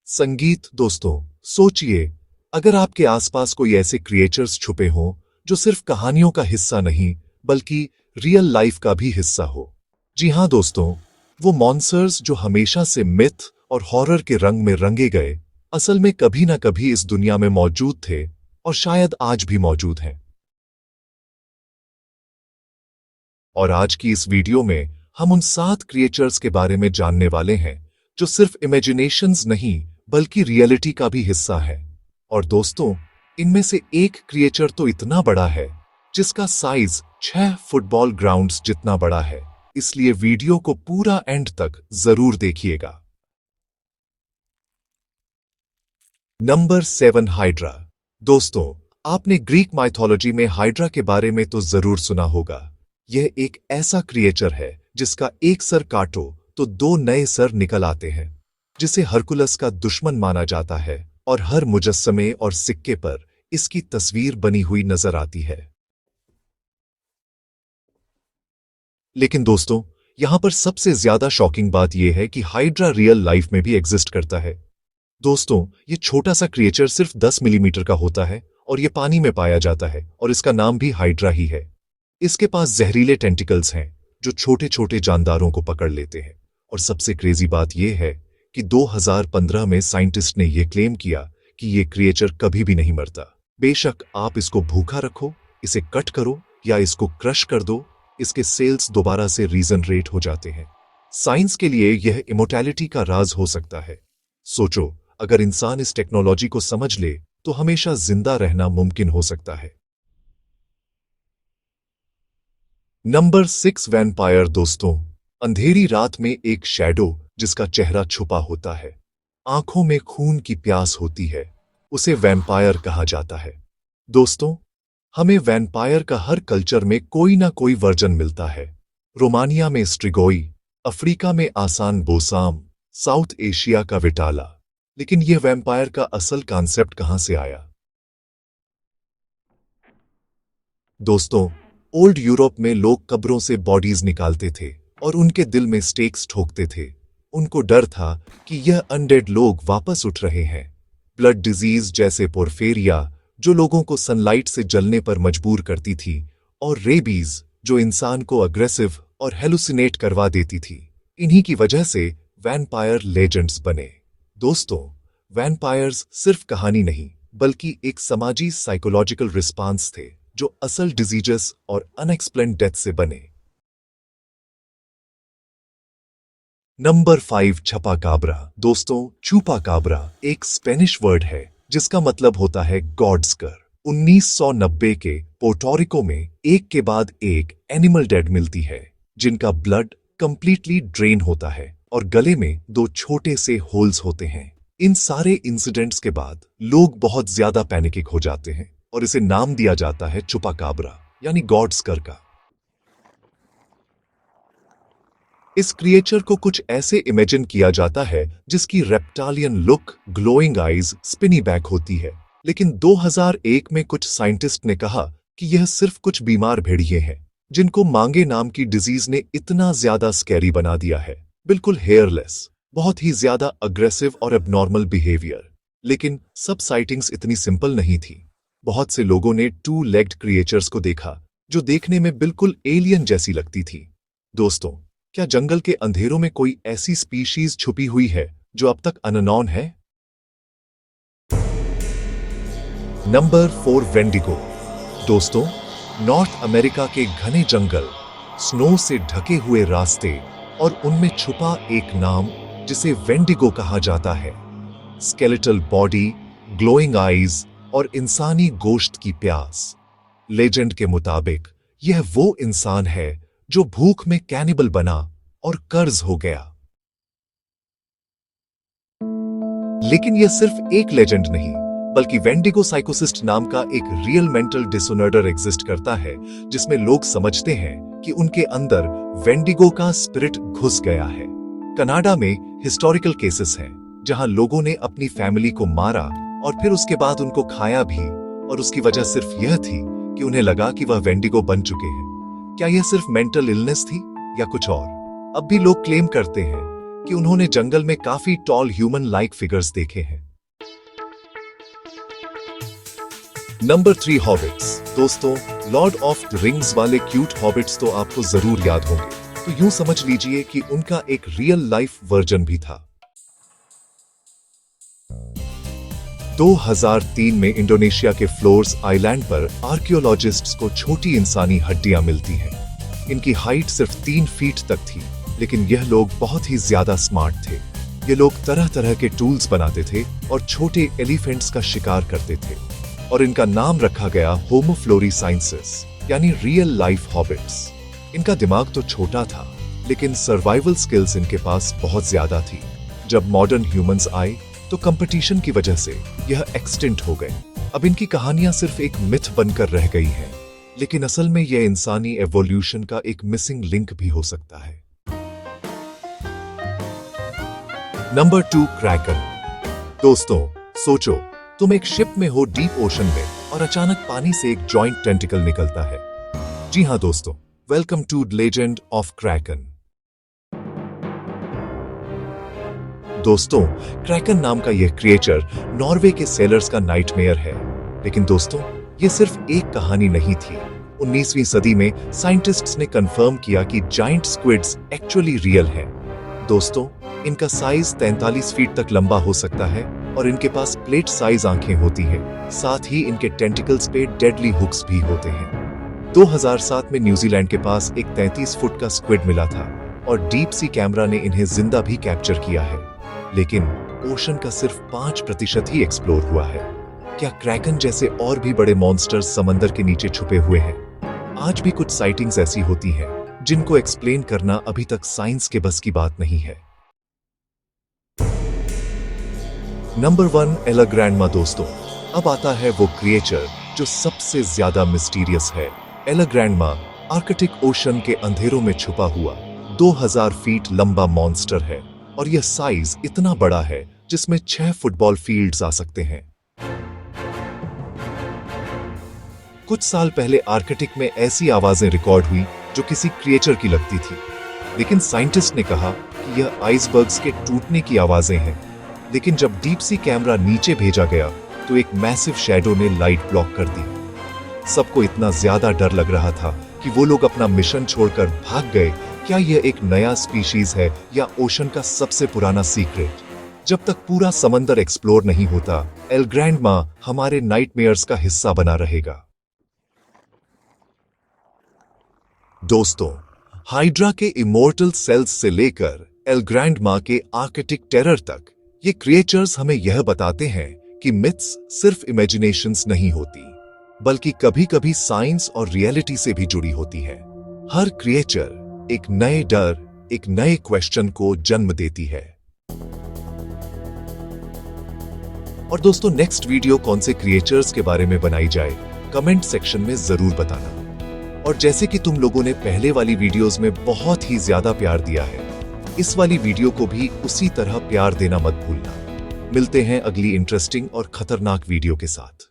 संगीत। दोस्तों, सोचिए, अगर आपके आसपास कोई ऐसे क्रिएचर्स छुपे हों जो सिर्फ कहानियों का हिस्सा नहीं बल्कि रियल लाइफ का भी हिस्सा हो। जी हाँ दोस्तों, वो मॉन्स्टर्स जो हमेशा से मिथ और हॉरर के रंग में रंगे गए, असल में कभी ना कभी इस दुनिया में मौजूद थे और शायद आज भी मौजूद हैं। और आज की इस वीडियो में हम उन 7 क्रिएचर्स के बारे में जानने वाले हैं जो सिर्फ इमेजिनेशंस नहीं बल्कि रियलिटी का भी हिस्सा है। और दोस्तों, इनमें से एक क्रिएचर तो इतना बड़ा है जिसका साइज 6 फुटबॉल ग्राउंड्स जितना बड़ा है, इसलिए वीडियो को पूरा एंड तक जरूर देखिएगा। Number 7, hydra. दोस्तों, आपने ग्रीक माइथोलॉजी में हाइड्रा के बारे में तो जरूर सुना होगा। यह एक ऐसा क्रिएचर है जिसका एक सर काटो तो 2 नए सर निकल आते हैं, जिसे हरकुलस का दुश्मन माना जाता है और हर मुजस्समे और सिक्के पर इसकी तस्वीर बनी हुई नजर आती है। लेकिन दोस्तों, यहां पर सबसे ज्यादा शॉकिंग बात यह है कि हाइड्रा रियल लाइफ में भी एग्जिस्ट करता है। दोस्तों, ये छोटा सा क्रिएचर सिर्फ 10 मिलीमीटर का होता है और ये पानी में पाया जाता है और इसका नाम भी हाइड्रा ही है। इसके पास जहरीले टेंटिकल्स हैं जो छोटे छोटे जानदारों को पकड़ लेते हैं। और सबसे क्रेजी बात यह है कि 2015 में साइंटिस्ट ने यह क्लेम किया कि यह क्रिएचर कभी भी नहीं मरता। बेशक आप इसको भूखा रखो, इसे कट करो या इसको क्रश कर दो, इसके सेल्स दोबारा से रीजनरेट हो जाते हैं। साइंस के लिए यह इमोर्टैलिटी का राज हो सकता है। सोचो, अगर इंसान इस टेक्नोलॉजी को समझ ले तो हमेशा जिंदा रहना मुमकिन हो सकता है। Number 6, vampire. दोस्तों, अंधेरी रात में एक शैडो जिसका चेहरा छुपा होता है, आंखों में खून की प्यास होती है, उसे वैम्पायर कहा जाता है। दोस्तों, हमें वैम्पायर का हर कल्चर में कोई ना कोई वर्जन मिलता है। रोमानिया में स्ट्रिगोई, अफ्रीका में आसान बोसाम, साउथ एशिया का विटाला। लेकिन यह वैम्पायर का असल कॉन्सेप्ट कहां से आया? दोस्तों, ओल्ड यूरोप में लोग कब्रों से बॉडीज निकालते थे और उनके दिल में स्टेक्स ठोकते थे। उनको डर था कि यह अनडेड लोग वापस उठ रहे हैं। ब्लड डिजीज जैसे पोर्फेरिया जो लोगों को सनलाइट से जलने पर मजबूर करती थी, और रेबीज जो इंसान को अग्रेसिव और हेलुसिनेट करवा देती थी। इन्हीं की वजह से वैम्पायर लेजेंड्स बने। दोस्तों, वैम्पायर्स सिर्फ कहानी नहीं बल्कि एक समाजी साइकोलॉजिकल रिस्पांस थे जो असल डिजीजेस और अनएक्सप्लेन्ड डेथ से बने। नंबर 5, छुपाकाब्रा। दोस्तों, छुपाकाब्रा एक स्पेनिश वर्ड है जिसका मतलब होता है गॉड्स कर। 1990 के पोर्टोरिको में एक के बाद एक एनिमल डेड मिलती है जिनका ब्लड कंप्लीटली ड्रेन होता है और गले में 2 छोटे से होल्स होते हैं। इन सारे इंसिडेंट्स के बाद लोग बहुत ज्यादा पैनिक हो जाते हैं और इसे नाम दिया जाता है छुपाकाब्रा, यानी गॉड्स कर का। इस क्रिएचर को कुछ ऐसे इमेजिन किया जाता है जिसकी reptilian look, glowing eyes, spiny back होती है। लेकिन 2001 में कुछ साइंटिस्ट ने कहा कि यह सिर्फ कुछ बीमार भेड़िए हैं जिनको मांगे नाम की डिजीज ने इतना ज्यादा स्कैरी बना दिया है। बिल्कुल हेयरलेस, बहुत ही ज्यादा अग्रेसिव और एबनॉर्मल बिहेवियर। लेकिन सब साइटिंग्स इतनी सिंपल नहीं थी। बहुत से लोगों ने 2 लेग्ड क्रिएचर्स को देखा जो देखने में बिल्कुल एलियन जैसी लगती थी। दोस्तों, क्या जंगल के अंधेरों में कोई ऐसी स्पीशीज छुपी हुई है जो अब तक अननोन है? Number 4, wendigo. दोस्तों, नॉर्थ अमेरिका के घने जंगल, स्नो से ढके हुए रास्ते और उनमें छुपा एक नाम जिसे वेंडिगो कहा जाता है। स्केलेटल बॉडी, ग्लोइंग आईज और इंसानी गोश्त की प्यास। लेजेंड के मुताबिक यह वो इंसान है जो भूख में कैनिबल बना और कर्ज हो गया। लेकिन यह सिर्फ एक लेजेंड नहीं बल्कि वेंडिगो साइकोसिस्ट नाम का एक रियल मेंटल डिसऑर्डर एग्जिस्ट करता है जिसमें लोग समझते हैं कि उनके अंदर वेंडिगो का स्पिरिट घुस गया है। कनाडा में हिस्टोरिकल केसेस हैं जहां लोगों ने अपनी फैमिली को मारा और फिर उसके बाद उनको खाया भी, और उसकी वजह सिर्फ यह थी कि उन्हें लगा कि वह वेंडिगो बन चुके हैं। क्या यह सिर्फ मेंटल इलनेस थी या कुछ और? अब भी लोग क्लेम करते हैं कि उन्होंने जंगल में काफी टॉल ह्यूमन लाइक फिगर्स देखे हैं। Number 3 habits. दोस्तों, लॉर्ड ऑफ द रिंग्स वाले क्यूट हॉबिट्स तो आपको जरूर याद होंगे, तो यूं समझ लीजिए कि उनका एक रियल लाइफ वर्जन भी था। 2003 में इंडोनेशिया के फ्लोर्स आइलैंड पर आर्कियोलॉजिस्ट्स को छोटी इंसानी हड्डियां मिलती हैं। इनकी हाइट सिर्फ 3 फीट तक थी, लेकिन यह लोग बहुत ही ज्यादा स्मार्ट थे। ये लोग तरह तरह के टूल्स बनाते थे और छोटे एलिफेंट्स का शिकार करते थे, और इनका नाम रखा गया होमो फ्लोरिसाइंसिस, यानी रियल लाइफ हॉबिट्स। इनका दिमाग तो छोटा था, लेकिन सर्वाइवल स्किल्स इनके पास बहुत ज्यादा थी। जब मॉडर्न ह्यूमंस आए तो कंपटीशन की वजह से यह एक्सटिंक्ट हो गए। अब इनकी कहानियां सिर्फ एक मिथ बनकर रह गई हैं, लेकिन असल में यह इंसानी एवोल्यूशन का एक मिसिंग लिंक भी हो सकता है। Number 2 Kraken. दोस्तों, सोचो, तुम एक शिप में हो डीप ओशन में, और अचानक पानी से एक जॉइंट टेंटिकल निकलता है। जी हां दोस्तों, welcome to legend of Kraken. दोस्तों, क्रैकन नाम का यह क्रिएचर नॉर्वे के सेलर्स का नाइटमेयर है। लेकिन दोस्तों, यह सिर्फ एक कहानी नहीं थी। 19वीं सदी में साइंटिस्ट्स ने कंफर्म किया कि जायंट स्क्विड्स एक्चुअली रियल हैं। दोस्तों, इनका साइज 43 फीट तक लंबा हो सकता है, और इनके पास प्लेट साइज आंखें होती हैं। साथ ही इनके टेंटिकल्स पे डेडली हुक्स भी होते हैं। 2007 में न्यूजीलैंड के पास एक 33 फुट का स्क्विड मिला था, और डीप सी कैमरा ने इन्हें जिंदा भी कैप्चर किया है। लेकिन ओशन का सिर्फ 5% ही एक्सप्लोर हुआ है। क्या क्रैकन जैसे और भी बड़े मॉन्स्टर्स समंदर के नीचे छुपे हुए हैं? आज भी कुछ साइटिंग्स ऐसी होती हैं जिनको एक्सप्लेन करना अभी तक साइंस के बस की बात नहीं है। नंबर 1 एला ग्रैंडमा। दोस्तों, अब आता है वो क्रिएचर जो सबसे ज्यादा मिस्टीरियस है। एला ग्रैंडमा आर्कटिक ओशन के अंधेरों में छुपा हुआ 2000 फीट लंबा मॉन्स्टर है, और यह साइज इतना बड़ा है जिसमें 6 फुटबॉल फील्ड्स आ सकते हैं। कुछ साल पहले आर्कटिक में ऐसी आवाजें रिकॉर्ड हुई जो किसी क्रिएचर की लगती थी, लेकिन साइंटिस्ट ने कहा कि यह आइसबर्ग्स के टूटने की आवाजें हैं। लेकिन जब डीप सी कैमरा नीचे भेजा गया तो एक मैसिव शैडो ने लाइट ब्लॉक कर दी। सबको इतना ज्यादा डर लग रहा था कि वो लोग अपना मिशन छोड़कर भाग गए। क्या यह एक नया स्पीशीज है या ओशन का सबसे पुराना सीक्रेट? जब तक पूरा समंदर एक्सप्लोर नहीं होता, एल ग्रैंडमा हमारे नाइटमेयर्स का हिस्सा बना रहेगा। दोस्तों, हाइड्रा के इमोर्टल सेल्स से लेकर एल ग्रैंडमा के आर्कटिक टेरर तक, ये क्रिएचर्स हमें यह बताते हैं कि मिथ्स सिर्फ इमेजिनेशंस नहीं होती, बल्कि कभी-कभी साइंस और रियलिटी से भी जुड़ी होती है। हर क्रिएचर एक नए डर, एक नए क्वेश्चन को जन्म देती है। और दोस्तों, नेक्स्ट वीडियो कौन से क्रिएचर्स के बारे में बनाई जाए, कमेंट सेक्शन में जरूर बताना। और जैसे कि तुम लोगों ने पहले वाली वीडियोस में बहुत ही ज्यादा प्यार दिया है, इस वाली वीडियो को भी उसी तरह प्यार देना मत भूलना। मिलते हैं अगली इंटरेस्टिंग और खतरनाक वीडियो के साथ।